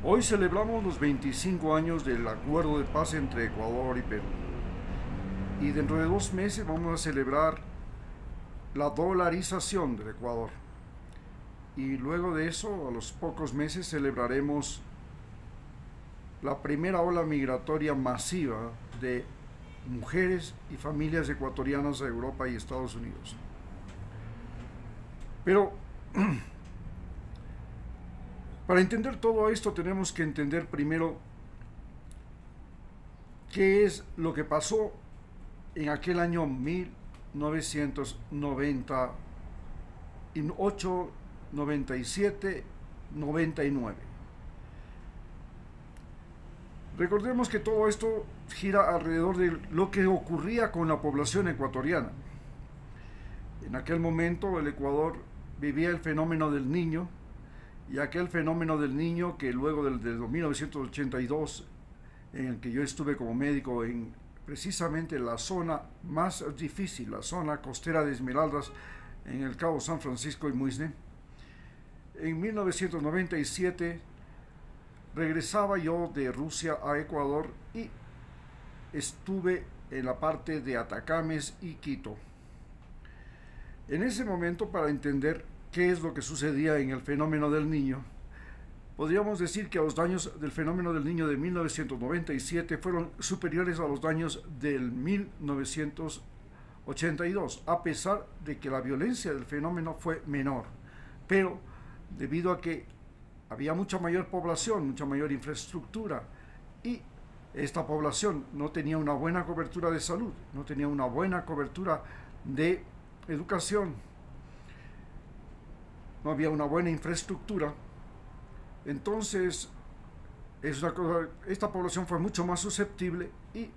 Hoy celebramos los 25 años del acuerdo de paz entre Ecuador y Perú. Y dentro de 2 meses vamos a celebrar la dolarización del Ecuador. Y luego de eso, a los pocos meses, celebraremos la primera ola migratoria masiva de mujeres y familias ecuatorianas a Europa y Estados Unidos. Pero para entender todo esto tenemos que entender primero qué es lo que pasó en aquel año 1998, 97, 99. Recordemos que todo esto gira alrededor de lo que ocurría con la población ecuatoriana. En aquel momento el Ecuador vivía el fenómeno del Niño, y aquel fenómeno del Niño que luego del 1982, en el que yo estuve como médico en precisamente la zona más difícil, la zona costera de Esmeraldas, en el Cabo San Francisco y Muisne, en 1997 regresaba yo de Rusia a Ecuador y estuve en la parte de Atacames y Quito. En ese momento, para entender qué es lo que sucedía en el fenómeno del Niño, podríamos decir que los daños del fenómeno del Niño de 1997 fueron superiores a los daños del 1982, a pesar de que la violencia del fenómeno fue menor. Pero debido a que había mucha mayor población, mucha mayor infraestructura, y esta población no tenía una buena cobertura de salud, no tenía una buena cobertura de educación, no había una buena infraestructura, entonces esta población fue mucho más susceptible y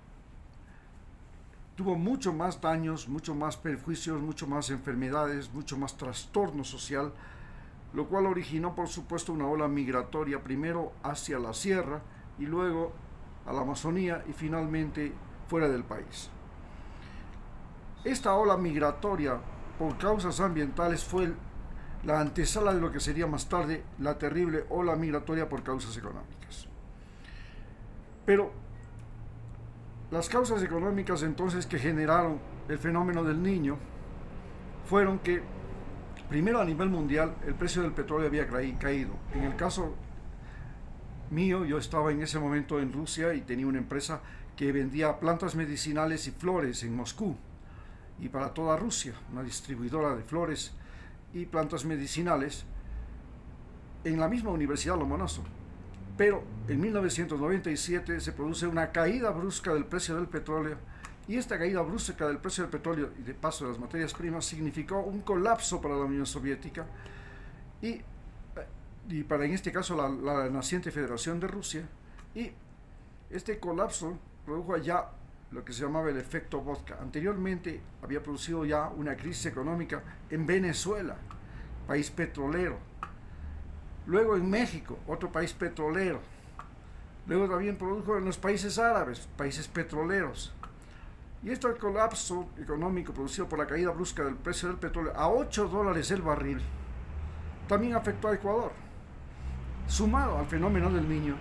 tuvo mucho más daños, mucho más perjuicios, mucho más enfermedades, mucho más trastorno social, lo cual originó por supuesto una ola migratoria primero hacia la sierra y luego a la Amazonía y finalmente fuera del país. Esta ola migratoria por causas ambientales fue la antesala de lo que sería más tarde la terrible ola migratoria por causas económicas. Pero las causas económicas entonces que generaron el fenómeno del Niño fueron que primero a nivel mundial el precio del petróleo había caído. En el caso mío, yo estaba en ese momento en Rusia y tenía una empresa que vendía plantas medicinales y flores en Moscú y para toda Rusia, una distribuidora de flores y plantas medicinales en la misma Universidad Lomonosov. Pero en 1997 se produce una caída brusca del precio del petróleo, y esta caída brusca del precio del petróleo y de paso de las materias primas significó un colapso para la Unión Soviética y para en este caso la naciente Federación de Rusia, y este colapso produjo ya lo que se llamaba el efecto vodka. Anteriormente había producido ya una crisis económica en Venezuela, país petrolero, luego en México, otro país petrolero, luego también produjo en los países árabes, países petroleros. Y este colapso económico producido por la caída brusca del precio del petróleo a $8 el barril también afectó a Ecuador, sumado al fenómeno del Niño,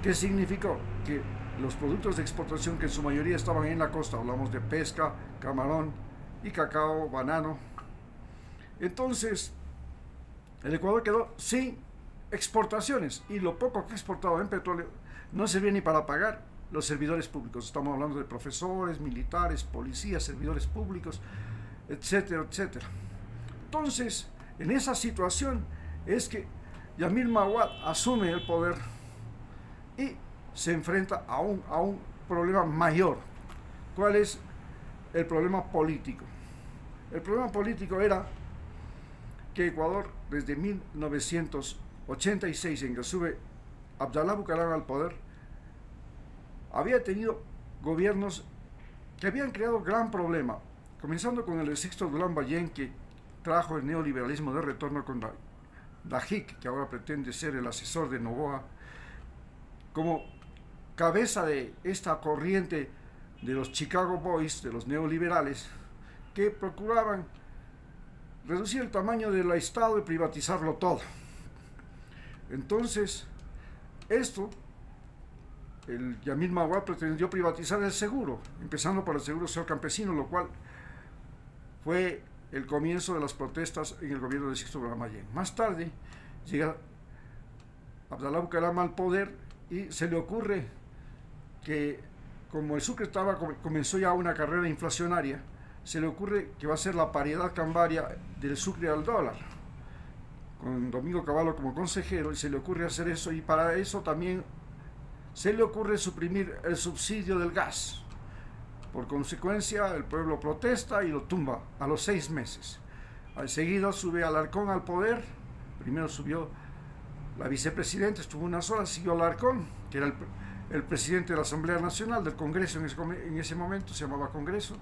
que significó que los productos de exportación, que en su mayoría estaban en la costa, hablamos de pesca, camarón y cacao, banano, entonces el Ecuador quedó sin exportaciones, y lo poco que exportaba en petróleo no servía ni para pagar los servidores públicos. Estamos hablando de profesores, militares, policías, servidores públicos, etcétera, etcétera. Entonces, en esa situación es que Yamil Maguad asume el poder y se enfrenta a un problema mayor. ¿Cuál es el problema político? El problema político era que Ecuador, desde 1986, en que sube Abdalá Bucaram al poder, había tenido gobiernos que habían creado gran problema, comenzando con el de Sixto Durán Ballén, que trajo el neoliberalismo de retorno con Dajic, que ahora pretende ser el asesor de Noboa, como cabeza de esta corriente de los Chicago Boys, de los neoliberales, que procuraban reducir el tamaño del Estado y privatizarlo todo. Entonces, Esto, el Yamil Mahuad pretendió privatizar el seguro, empezando por el seguro social campesino, lo cual fue el comienzo de las protestas en el gobierno de Sixto Guaramayén. Más tarde llega Abdalá Bucaram al poder y se le ocurre que, como el sucre comenzó ya una carrera inflacionaria, se le ocurre que va a ser la paridad cambiaria del sucre al dólar, con Domingo Cavallo como consejero, y se le ocurre hacer eso, y para eso también se le ocurre suprimir el subsidio del gas. Por consecuencia, el pueblo protesta y lo tumba a los 6 meses. Enseguida sube Alarcón al poder. Primero subió la vicepresidenta, estuvo unas horas, siguió Alarcón, que era el presidente de la Asamblea Nacional, del Congreso en ese momento, se llamaba Congreso.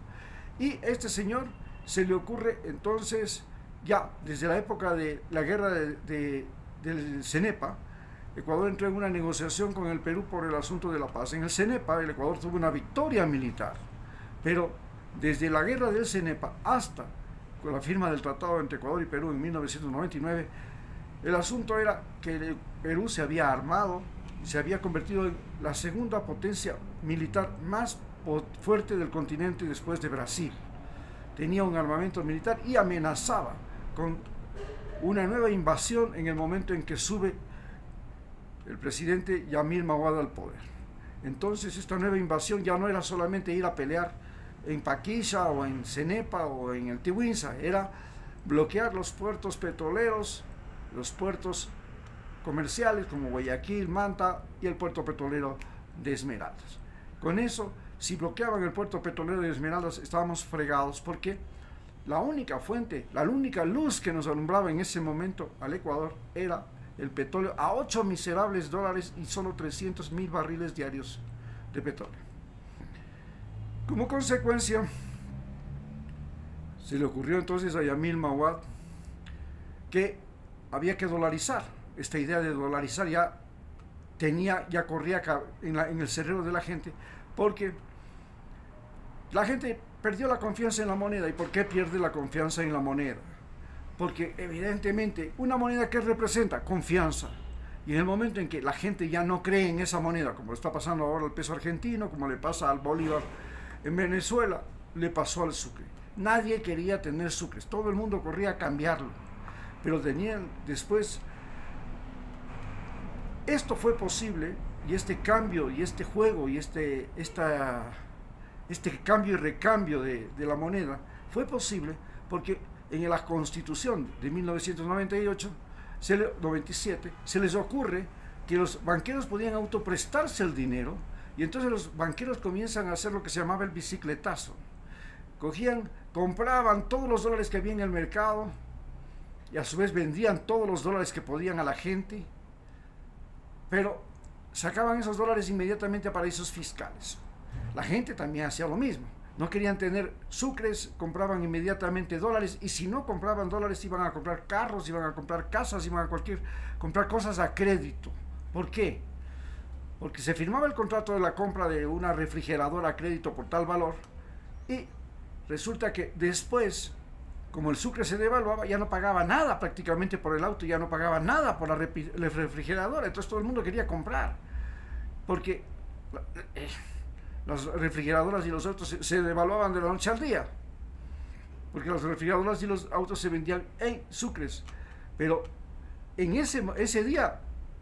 Y este señor se le ocurre entonces, ya desde la época de la guerra del CENEPA, Ecuador entró en una negociación con el Perú por el asunto de la paz. En el CENEPA el Ecuador tuvo una victoria militar, pero desde la guerra del CENEPA hasta con la firma del tratado entre Ecuador y Perú en 1999, el asunto era que el Perú se había armado, se había convertido en la segunda potencia militar más fuerte del continente después de Brasil. Tenía un armamento militar y amenazaba con una nueva invasión en el momento en que sube el presidente Yamil Mahuad al poder. Entonces esta nueva invasión ya no era solamente ir a pelear en Paquilla o en Cenepa o en el Tiwinza, era bloquear los puertos petroleros, los puertos comerciales como Guayaquil, Manta y el puerto petrolero de Esmeraldas. Con eso, si bloqueaban el puerto petrolero de Esmeraldas, estábamos fregados, porque la única fuente, la única luz que nos alumbraba en ese momento al Ecuador era el petróleo a 8 miserables dólares y solo 300.000 barriles diarios de petróleo. Como consecuencia, se le ocurrió entonces a Yamil Mahuad que había que dolarizar. Esta idea de dolarizar ya corría en el cerebro de la gente, porque la gente perdió la confianza en la moneda. ¿Y por qué pierde la confianza en la moneda? Porque evidentemente una moneda que representa confianza, y en el momento en que la gente ya no cree en esa moneda, como está pasando ahora al peso argentino, como le pasa al bolívar en Venezuela, le pasó al sucre. Nadie quería tener sucres, todo el mundo corría a cambiarlo, pero tenían después. Esto fue posible, y este cambio y este juego y este cambio y recambio de la moneda fue posible porque en la Constitución de 1998, 97, se les ocurre que los banqueros podían autoprestarse el dinero, y entonces los banqueros comienzan a hacer lo que se llamaba el bicicletazo. Compraban todos los dólares que había en el mercado y a su vez vendían todos los dólares que podían a la gente, pero sacaban esos dólares inmediatamente a paraísos fiscales. La gente también hacía lo mismo. No querían tener sucres, compraban inmediatamente dólares, y si no compraban dólares iban a comprar carros, iban a comprar casas, iban a comprar cosas a crédito. ¿Por qué? Porque se firmaba el contrato de la compra de una refrigeradora a crédito por tal valor, y resulta que después, como el sucre se devaluaba, ya no pagaba nada prácticamente por el auto, ya no pagaba nada por la refrigeradora. Entonces todo el mundo quería comprar, porque las refrigeradoras y los autos se devaluaban de la noche al día, porque las refrigeradoras y los autos se vendían en sucres, pero en ese día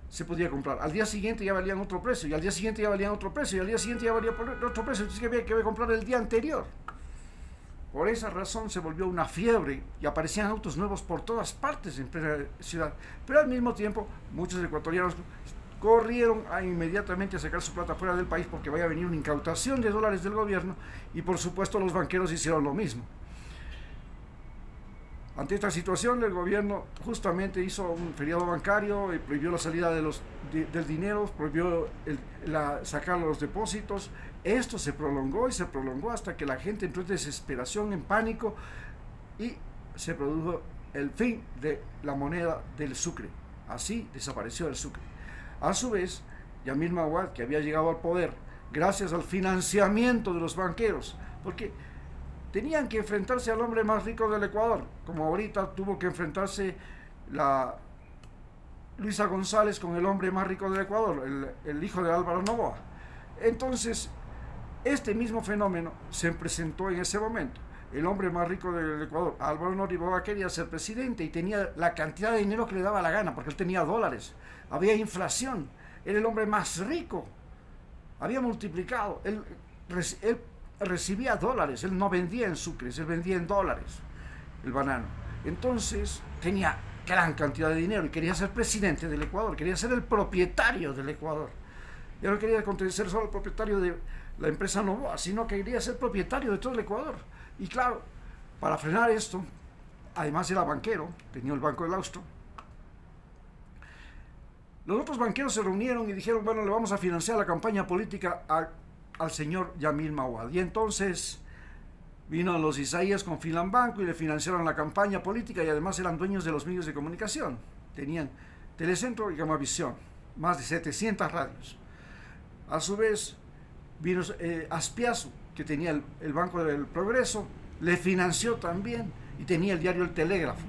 se podía comprar. Al día siguiente ya valían otro precio, y al día siguiente ya valían otro precio, y al día siguiente ya valía otro precio. Entonces había que comprar el día anterior. Por esa razón se volvió una fiebre y aparecían autos nuevos por todas partes en plena ciudad. Pero al mismo tiempo, muchos ecuatorianos corrieron inmediatamente a sacar su plata fuera del país, porque vaya a venir una incautación de dólares del gobierno, y por supuesto los banqueros hicieron lo mismo. Ante esta situación, el gobierno justamente hizo un feriado bancario y prohibió la salida del dinero, prohibió sacar los depósitos. Esto se prolongó y se prolongó hasta que la gente entró en desesperación, en pánico, y se produjo el fin de la moneda del sucre. Así desapareció el sucre. A su vez, Yamil Mahuad, que había llegado al poder gracias al financiamiento de los banqueros, porque tenían que enfrentarse al hombre más rico del Ecuador, como ahorita tuvo que enfrentarse Luisa González con el hombre más rico del Ecuador, el hijo de Álvaro Noboa. Entonces, este mismo fenómeno se presentó en ese momento. El hombre más rico del Ecuador, Álvaro Noboa, quería ser presidente y tenía la cantidad de dinero que le daba la gana, porque él tenía dólares, había inflación, era el hombre más rico, había multiplicado, él recibía dólares, él no vendía en sucres, él vendía en dólares el banano. Entonces tenía gran cantidad de dinero y quería ser presidente del Ecuador, quería ser el propietario del Ecuador. Ya no quería ser solo el propietario de la empresa Noboa, sino que quería ser propietario de todo el Ecuador. Y claro, para frenar esto, además era banquero, tenía el Banco del Austro, los otros banqueros se reunieron y dijeron, bueno, le vamos a financiar la campaña política al señor Yamil Mahuad. Y entonces vino los Isaías con Filambanco y le financiaron la campaña política y además eran dueños de los medios de comunicación. Tenían Telecentro y Gamavisión, más de 700 radios. A su vez vino Aspiazu, que tenía el Banco del Progreso, le financió también y tenía el diario El Telégrafo.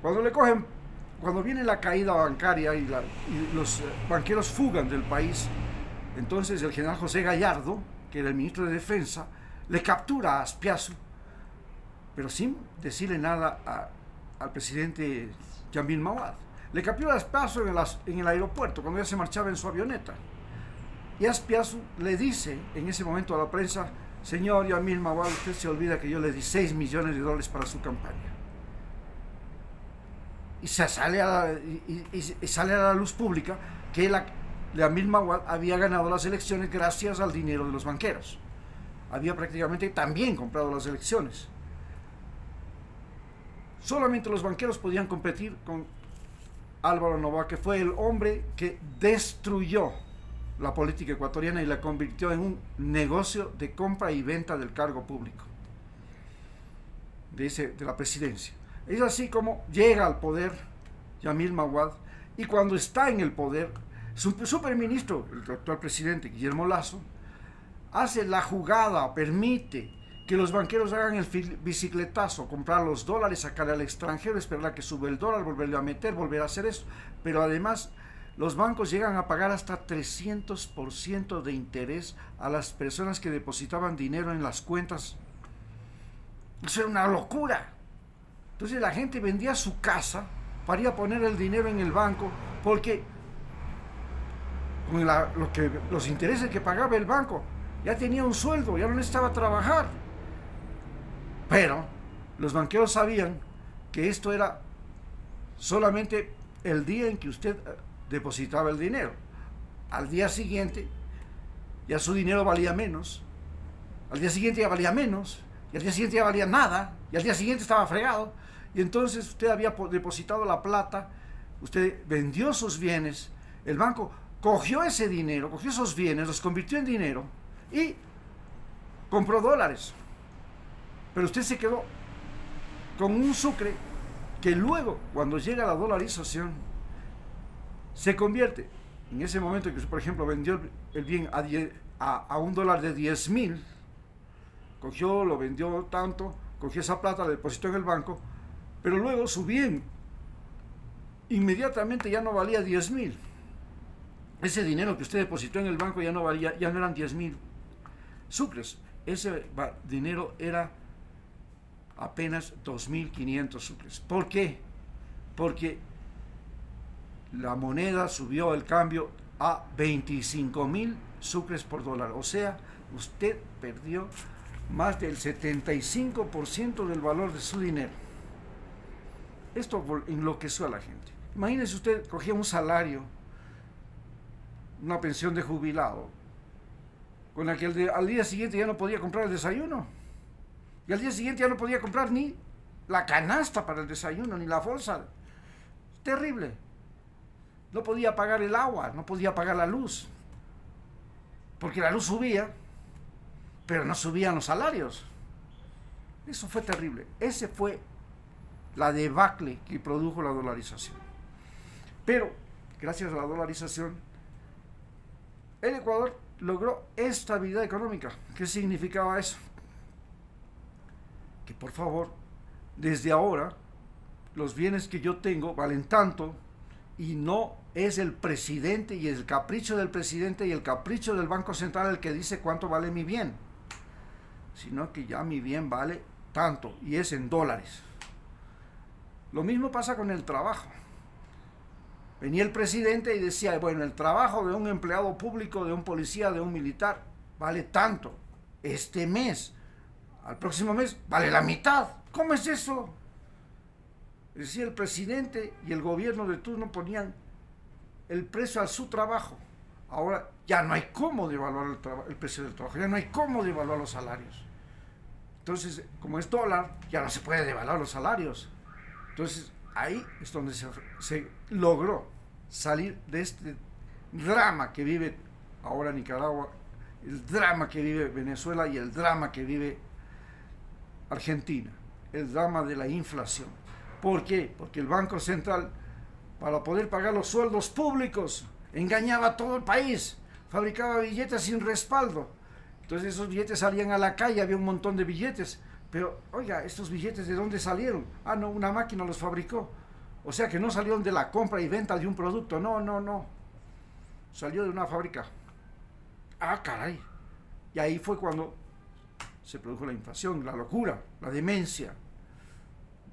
Cuando viene la caída bancaria y los banqueros fugan del país, entonces el general José Gallardo, que era el ministro de Defensa, le captura a Aspiazu, pero sin decirle nada al presidente Yamil Mahuad. Le captura a Aspiazu en el aeropuerto, cuando ya se marchaba en su avioneta. Y Aspiazu le dice en ese momento a la prensa, señor Yamil Mahuad, usted se olvida que yo le di 6 millones de dólares para su campaña. Y sale a la luz pública que Yamil Mahuad había ganado las elecciones gracias al dinero de los banqueros. Había prácticamente también comprado las elecciones. Solamente los banqueros podían competir con Álvaro Noboa, que fue el hombre que destruyó la política ecuatoriana y la convirtió en un negocio de compra y venta del cargo público, de la presidencia. Es así como llega al poder Yamil Mahuad, y cuando está en el poder, su superministro, el actual presidente Guillermo Lasso, hace la jugada, permite que los banqueros hagan el bicicletazo, comprar los dólares, sacar al extranjero, esperar a que sube el dólar, volverle a meter, volver a hacer eso. Pero además, los bancos llegan a pagar hasta 300% de interés a las personas que depositaban dinero en las cuentas. Eso era una locura. Entonces la gente vendía su casa para ir a poner el dinero en el banco, porque con los intereses que pagaba el banco, ya tenía un sueldo, ya no necesitaba trabajar. Pero los banqueros sabían que esto era solamente el día en que usted depositaba el dinero. Al día siguiente ya su dinero valía menos, al día siguiente ya valía menos, y al día siguiente ya valía nada, y al día siguiente estaba fregado. Y entonces usted había depositado la plata, usted vendió sus bienes, el banco cogió ese dinero, cogió esos bienes, los convirtió en dinero y compró dólares. Pero usted se quedó con un sucre que luego, cuando llega la dolarización, se convierte, en ese momento en que, por ejemplo, vendió el bien a $1 de 10.000, cogió, lo vendió tanto, cogió esa plata, la depositó en el banco, pero luego su bien inmediatamente ya no valía 10.000. Ese dinero que usted depositó en el banco ya no valía, ya no eran 10.000 sucres. Ese dinero era apenas 2.500 sucres. ¿Por qué? Porque la moneda subió el cambio a 25.000 sucres por dólar. O sea, usted perdió más del 75% del valor de su dinero. Esto enloqueció a la gente. Imagínese usted, cogía un salario, una pensión de jubilado, con la que al día siguiente ya no podía comprar el desayuno. Y al día siguiente ya no podía comprar ni la canasta para el desayuno, ni la bolsa. Terrible. No podía pagar el agua, no podía pagar la luz. Porque la luz subía, pero no subían los salarios. Eso fue terrible. Ese fue la debacle que produjo la dolarización. Pero, gracias a la dolarización, el Ecuador logró estabilidad económica. ¿Qué significaba eso? Que por favor, desde ahora, los bienes que yo tengo valen tanto, y no es el presidente y el capricho del presidente y el capricho del Banco Central el que dice cuánto vale mi bien, sino que ya mi bien vale tanto y es en dólares. Lo mismo pasa con el trabajo. Venía el presidente y decía, bueno, el trabajo de un empleado público, de un policía, de un militar, vale tanto. Este mes, al próximo mes, vale la mitad. ¿Cómo es eso? Decía el presidente y el gobierno de turno ponían el precio a su trabajo. Ahora ya no hay cómo devaluar el precio del trabajo, ya no hay cómo devaluar los salarios. Entonces, como es dólar, ya no se puede devaluar los salarios. Entonces, ahí es donde se logró salir de este drama que vive ahora Nicaragua, el drama que vive Venezuela y el drama que vive Argentina, el drama de la inflación. ¿Por qué? Porque el Banco Central, para poder pagar los sueldos públicos, engañaba a todo el país, fabricaba billetes sin respaldo. Entonces esos billetes salían a la calle, había un montón de billetes. Pero, oiga, ¿estos billetes de dónde salieron? Ah, no, una máquina los fabricó. O sea que no salieron de la compra y venta de un producto. No. Salió de una fábrica. Ah, caray. Y ahí fue cuando se produjo la inflación, la locura, la demencia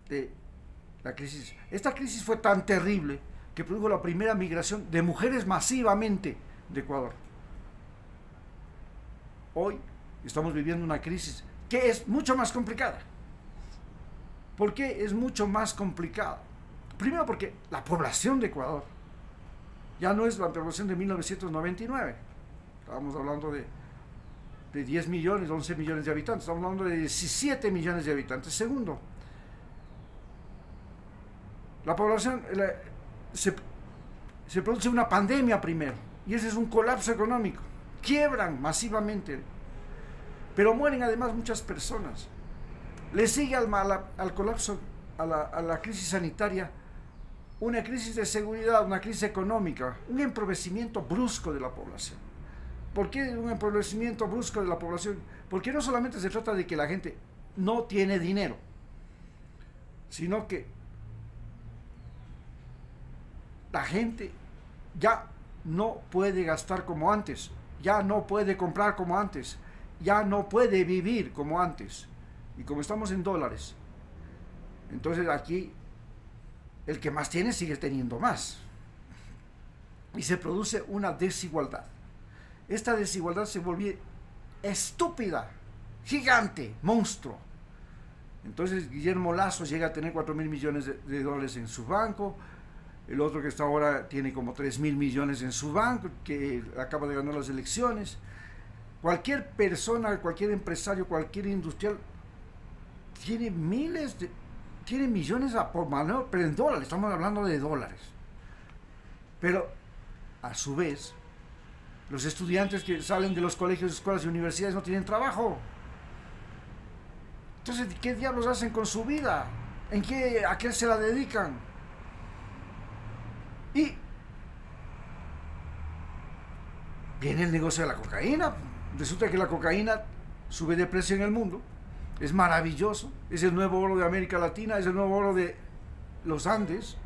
de la crisis. Esta crisis fue tan terrible que produjo la primera migración de mujeres masivamente de Ecuador. Hoy estamos viviendo una crisis que es mucho más complicada. ¿Por qué es mucho más complicada? Primero porque la población de Ecuador ya no es la población de 1999. Estábamos hablando de 10 millones, 11 millones de habitantes. Estamos hablando de 17 millones de habitantes. Segundo, la población se produce una pandemia primero, y ese es un colapso económico. Quiebran masivamente, pero mueren además muchas personas. Le sigue al colapso, a la crisis sanitaria, una crisis de seguridad, una crisis económica, un empobrecimiento brusco de la población. ¿Por qué un empobrecimiento brusco de la población? Porque no solamente se trata de que la gente no tiene dinero, sino que la gente ya no puede gastar como antes, ya no puede comprar como antes, ya no puede vivir como antes. Y como estamos en dólares, entonces aquí el que más tiene sigue teniendo más. Y se produce una desigualdad. Esta desigualdad se volvió estúpida, gigante, monstruo. Entonces Guillermo Lasso llega a tener 4.000 millones de dólares en su banco. El otro que está ahora tiene como 3.000 millones en su banco, que acaba de ganar las elecciones. Cualquier persona, cualquier empresario, cualquier industrial tiene tiene millones por mano, pero en dólares, estamos hablando de dólares. Pero a su vez, los estudiantes que salen de los colegios, escuelas y universidades no tienen trabajo. Entonces, ¿qué diablos hacen con su vida? ¿A qué se la dedican? Y viene el negocio de la cocaína. Resulta que la cocaína sube de precio en el mundo. Es maravilloso. Es el nuevo oro de América Latina. Es el nuevo oro de los Andes.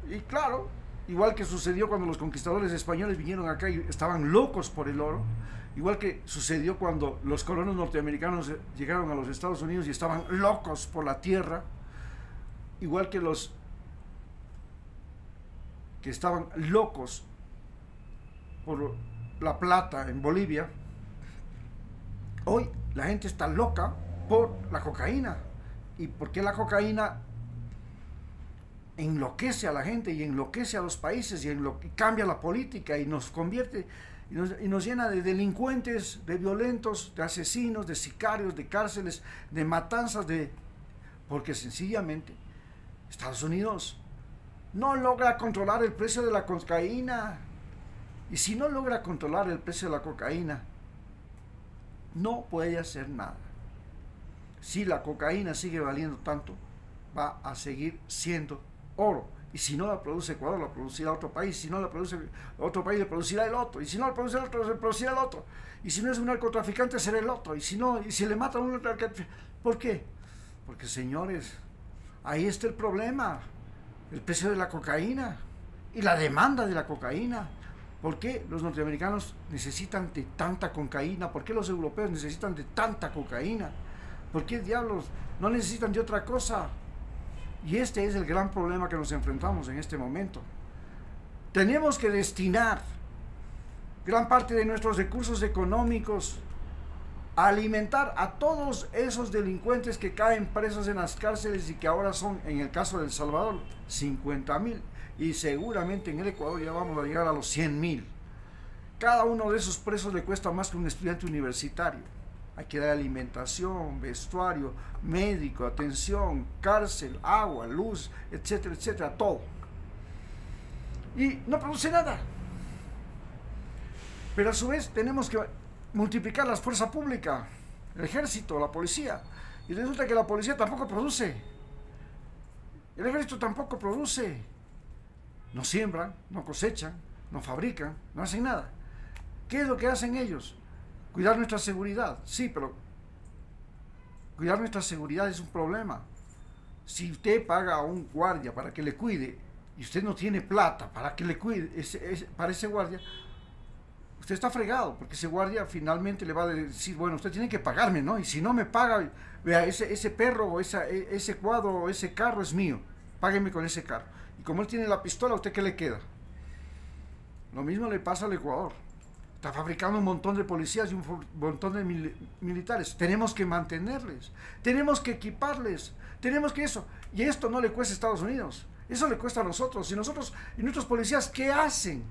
Y claro, igual que sucedió cuando los conquistadores españoles vinieron acá y estaban locos por el oro. Igual que sucedió cuando los colonos norteamericanos llegaron a los Estados Unidos y estaban locos por la tierra. Igual que los que estaban locos por la plata en Bolivia. Hoy la gente está loca por la cocaína. ¿Y por qué la cocaína enloquece a la gente y enloquece a los países y cambia la política y nos convierte y nos llena de delincuentes, de violentos, de asesinos, de sicarios, de cárceles, de matanzas, porque sencillamente Estados Unidos no logra controlar el precio de la cocaína? Y si no logra controlar el precio de la cocaína, no puede hacer nada. Si la cocaína sigue valiendo tanto, va a seguir siendo oro. Y si no la produce Ecuador, la producirá otro país. Si no la produce otro país, la producirá el otro. Y si no la produce el otro, la producirá el otro. Y si no es un narcotraficante, será el otro. Y si le matan a un narcotraficante, ¿por qué? Porque, señores, Ahí está el problema, el precio de la cocaína y la demanda de la cocaína. ¿Por qué los norteamericanos necesitan de tanta cocaína? ¿Por qué los europeos necesitan de tanta cocaína? ¿Por qué diablos no necesitan de otra cosa? Y este es el gran problema que nos enfrentamos en este momento. Tenemos que destinar gran parte de nuestros recursos económicos a alimentar a todos esos delincuentes que caen presos en las cárceles y que ahora son, en el caso de El Salvador, 50,000, y seguramente en el Ecuador ya vamos a llegar a los 100,000. Cada uno de esos presos le cuesta más que un estudiante universitario. Hay que dar alimentación, vestuario, médico, atención, cárcel, agua, luz, etcétera, etcétera, todo. Y no produce nada. Pero a su vez tenemos que multiplicar la fuerza pública, el ejército, la policía. Y resulta que la policía tampoco produce. El ejército tampoco produce. No siembran, no cosechan, no fabrican, no hacen nada. ¿Qué es lo que hacen ellos? Cuidar nuestra seguridad. Sí, pero cuidar nuestra seguridad es un problema. Si usted paga a un guardia para que le cuide y usted no tiene plata para que le cuide para ese guardia, usted está fregado, porque ese guardia finalmente le va a decir, bueno, usted tiene que pagarme, ¿no? Y si no me paga, vea, ese perro o ese cuadro o ese carro es mío, págueme con ese carro. Y como él tiene la pistola, ¿a usted qué le queda? Lo mismo le pasa al Ecuador. Está fabricando un montón de policías y un montón de militares. Tenemos que mantenerles, tenemos que equiparles, tenemos que eso. Y esto no le cuesta a Estados Unidos, eso le cuesta a nosotros. Y nuestros policías, ¿qué hacen?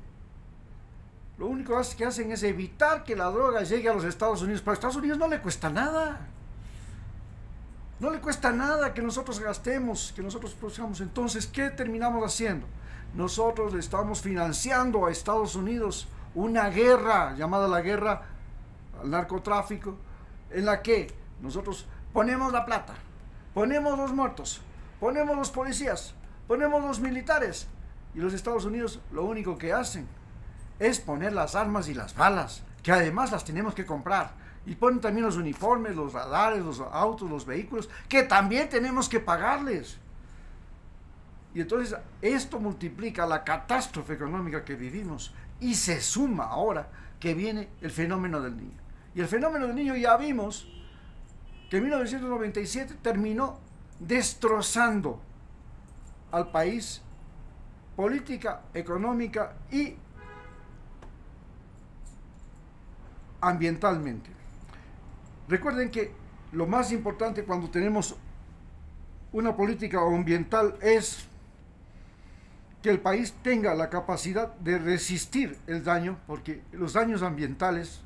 Lo único que hacen es evitar que la droga llegue a los Estados Unidos. Pero a Estados Unidos no le cuesta nada. No le cuesta nada que nosotros gastemos, que nosotros produzcamos. Entonces, ¿qué terminamos haciendo? Nosotros le estamos financiando a Estados Unidos una guerra llamada la guerra al narcotráfico, en la que nosotros ponemos la plata, ponemos los muertos, ponemos los policías, ponemos los militares, y los Estados Unidos lo único que hacen es poner las armas y las balas, que además las tenemos que comprar, y ponen también los uniformes, los radares, los autos, los vehículos, que también tenemos que pagarles. Y entonces esto multiplica la catástrofe económica que vivimos, y se suma ahora que viene el fenómeno del niño. Y el fenómeno del niño ya vimos que en 1997 terminó destrozando al país política, económica y ambientalmente. Recuerden que lo más importante cuando tenemos una política ambiental es que el país tenga la capacidad de resistir el daño, porque los daños ambientales,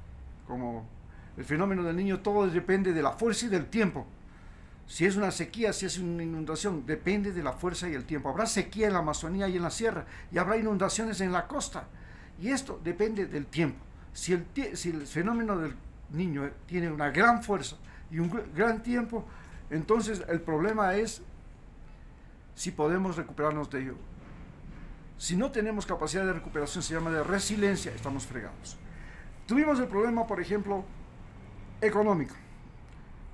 como el fenómeno del niño, todo depende de la fuerza y del tiempo. Si es una sequía, si es una inundación, depende de la fuerza y el tiempo. Habrá sequía en la Amazonía y en la sierra, y habrá inundaciones en la costa, y esto depende del tiempo. Si el fenómeno del niño tiene una gran fuerza y un gran tiempo, entonces el problema es si podemos recuperarnos de ello. Si no tenemos capacidad de recuperación, se llama de resiliencia, estamos fregados. Tuvimos el problema, por ejemplo, económico.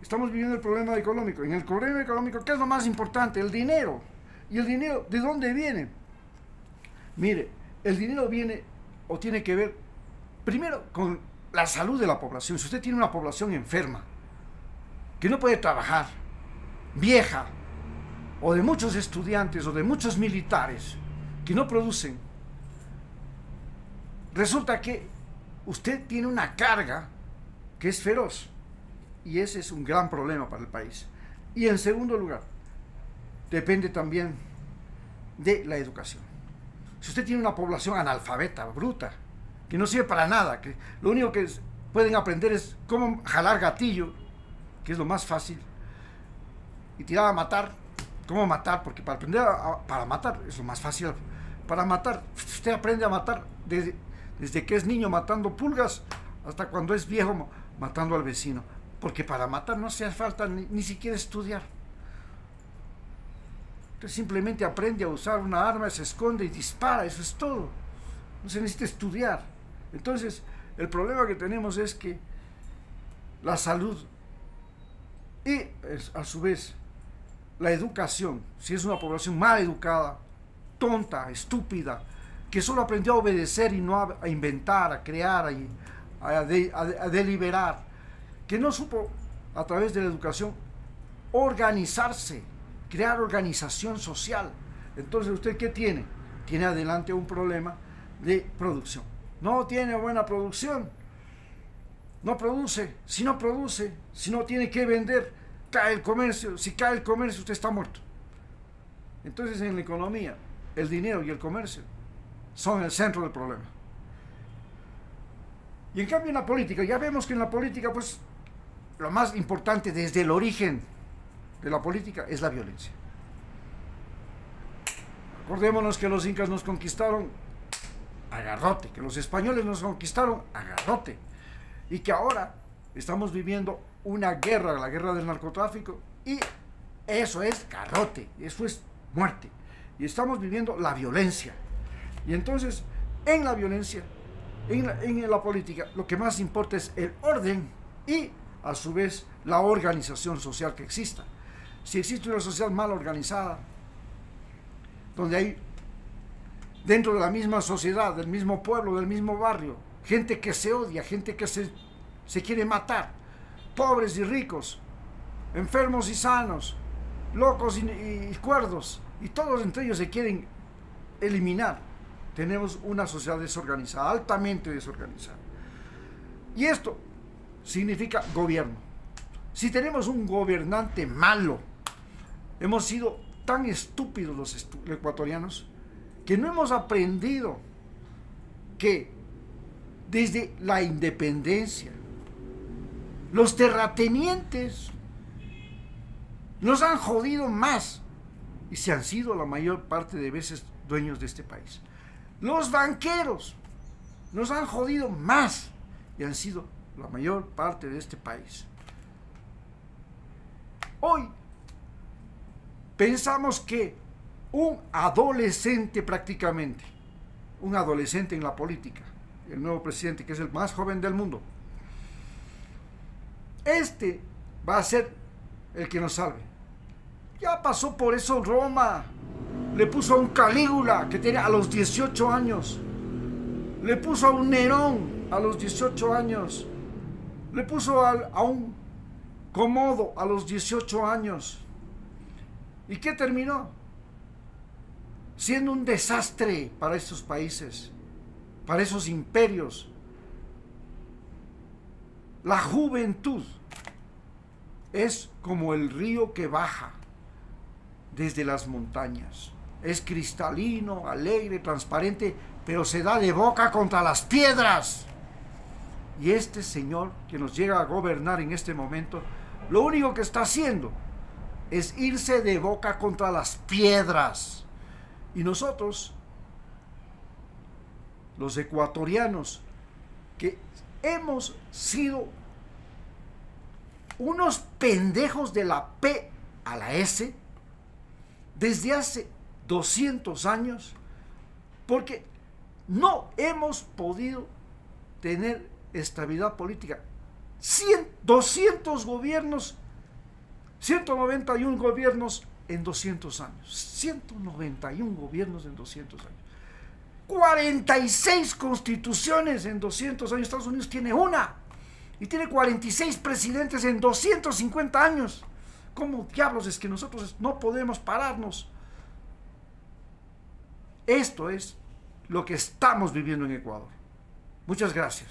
Estamos viviendo el problema económico. En el problema económico, ¿qué es lo más importante? El dinero. ¿Y el dinero de dónde viene? Mire, el dinero viene o tiene que ver primero con la salud de la población. Si usted tiene una población enferma, que no puede trabajar, vieja, o de muchos estudiantes o de muchos militares que no producen, resulta que usted tiene una carga que es feroz, y ese es un gran problema para el país. Y en segundo lugar, depende también de la educación. Si usted tiene una población analfabeta, bruta, que no sirve para nada, que lo único que pueden aprender es cómo jalar gatillo, que es lo más fácil, y tirar a matar, cómo matar, porque para aprender para matar es lo más fácil. Para matar, usted aprende a matar desde que es niño matando pulgas hasta cuando es viejo matando al vecino, porque para matar no hace falta ni siquiera estudiar. Usted simplemente aprende a usar una arma, se esconde y dispara, eso es todo. No se necesita estudiar. Entonces, el problema que tenemos es que la salud y a su vez la educación, si es una población mal educada, tonta, estúpida, que solo aprendió a obedecer y no a inventar, a crear, a deliberar, que no supo a través de la educación organizarse, crear organización social. Entonces, ¿usted qué tiene? Tiene adelante un problema de producción. No tiene buena producción, no produce, si no tiene que vender, cae el comercio. Si cae el comercio, usted está muerto. Entonces, en la economía, el dinero y el comercio son el centro del problema. Y en cambio en la política, ya vemos que en la política, pues, lo más importante desde el origen de la política es la violencia. Acordémonos que los incas nos conquistaron a garrote, que los españoles nos conquistaron a garrote, y que ahora estamos viviendo una guerra, la guerra del narcotráfico, y eso es garrote, eso es muerte, y estamos viviendo la violencia. Y entonces, en la violencia, en la política, lo que más importa es el orden y, a su vez, la organización social que exista. Si existe una sociedad mal organizada, donde hay, dentro de la misma sociedad, del mismo pueblo, del mismo barrio, gente que se odia, gente que se quiere matar, pobres y ricos, enfermos y sanos, locos y cuerdos, y todos entre ellos se quieren eliminar. Tenemos una sociedad desorganizada, altamente desorganizada. Y esto significa gobierno. Si tenemos un gobernante malo, hemos sido tan estúpidos los ecuatorianos que no hemos aprendido que desde la independencia los terratenientes nos han jodido más y se han sido la mayor parte de veces dueños de este país. Los banqueros nos han jodido más y han sido la mayor parte de este país. Hoy pensamos que un adolescente prácticamente, un adolescente en la política, el nuevo presidente, que es el más joven del mundo, este va a ser el que nos salve. Ya pasó por eso Roma. Le puso a un Calígula que tenía a los 18 años. Le puso a un Nerón a los 18 años. Le puso a un Comodo a los 18 años. ¿Y qué terminó? Siendo un desastre para estos países, para esos imperios. La juventud es como el río que baja desde las montañas. Es cristalino, alegre, transparente, pero se da de boca contra las piedras. Y este señor que nos llega a gobernar en este momento, lo único que está haciendo es irse de boca contra las piedras. Y nosotros, los ecuatorianos, que hemos sido unos pendejos de la P a la S desde hace 200 años, porque no hemos podido tener estabilidad política. 200 gobiernos, 191 gobiernos en 200 años. 191 gobiernos en 200 años. 46 constituciones en 200 años. Estados Unidos tiene una. Y tiene 46 presidentes en 250 años. ¿Cómo diablos es que nosotros no podemos pararnos? Esto es lo que estamos viviendo en Ecuador. Muchas gracias.